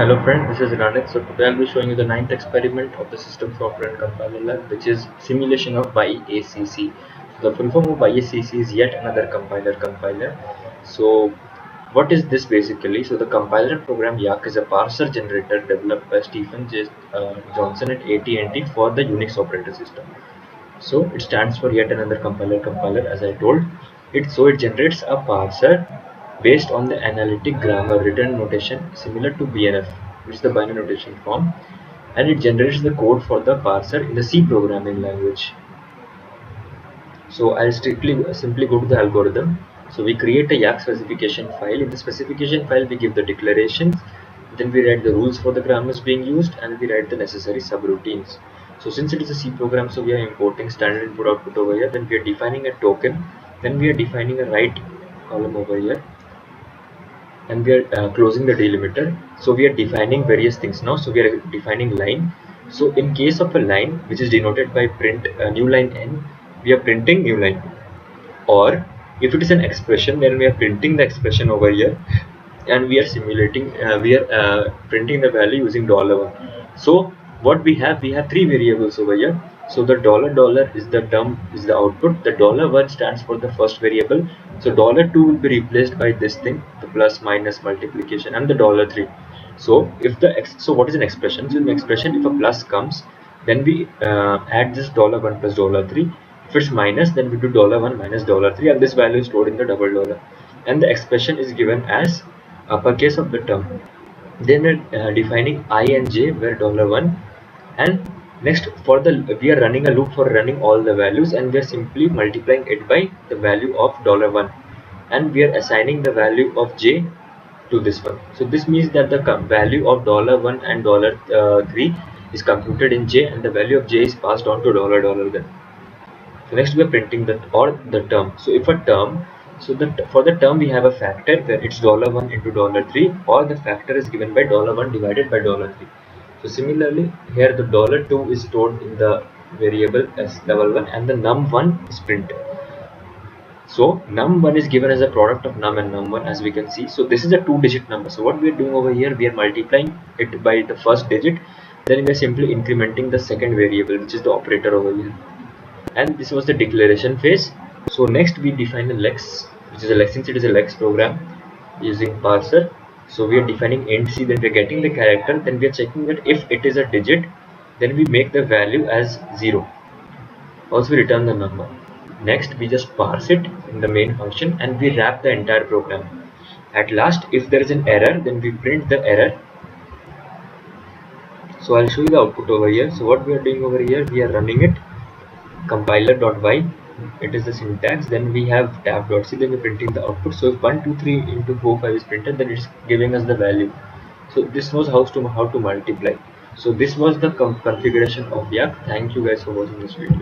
Hello friend, this is Ranik. So today I'll be showing you the ninth experiment of the System Software and Compiler Lab, which is simulation of YACC. So the full form of YACC is yet another compiler. So what is this basically? So the compiler program YAC is a parser generator developed by Stephen Johnson at AT&T for the Unix operating system. So it stands for yet another compiler as I told. It generates a parser based on the analytic grammar written notation similar to BNF, which is the binary notation form, and it generates the code for the parser in the C programming language. So I'll simply go to the algorithm. So we create a YAC specification file. In the specification file we give the declarations, then we write the rules for the grammars being used, and we write the necessary subroutines. So since it is a C program, so we are importing standard input output over here, then we are defining a token, then we are defining a write column over here, and we are closing the delimiter. So we are defining various things now. So we are defining line. So in case of a line which is denoted by print new line n, we are printing new line, or if it is an expression, then we are printing the expression over here, and we are printing the value using $1. So what we have three variables over here. So the dollar is the term, is the output. The $1 stands for the first variable. So $2 will be replaced by this thing, the plus, minus, multiplication, and the $3. So if so what is an expression? So in the expression, if a plus comes, then we add this $1 plus $3. If it's minus, then we do $1 minus $3, and this value is stored in the double dollar. And the expression is given as uppercase of the term. Then we're defining I and j where $1, and next for the we are running a loop for running all the values, and we are simply multiplying it by the value of $1, and we are assigning the value of j to this one. So this means that the value of $1 and $3 is computed in j, and the value of j is passed on to $. Then so next we are printing the term. So if a term, so for the term we have a factor where it's $1 into $3, or the factor is given by $1 divided by $3. So similarly here the $2 is stored in the variable as $1, and the num1 is printed. So num1 is given as a product of num and num1, as we can see. So this is a 2-digit number. So what we are doing over here, we are multiplying it by the first digit, then we are simply incrementing the second variable, which is the operator over here. And this was the declaration phase. So next we define a lex, which is a lex, since it is a lex program using parser. So we are defining int c, then we are getting the character, then we are checking that if it is a digit, then we make the value as 0. Also we return the number. Next we just parse it in the main function, and we wrap the entire program. At last, if there is an error, then we print the error. So I'll show you the output over here. So what we are doing over here, we are running it compiler.y, it is the syntax, then we have tab.c, then we're printing the output. So if 1 2 3 into 4 5 is printed, then it's giving us the value. So this knows how to multiply. So this was the configuration of YAC. Thank you guys for watching this video.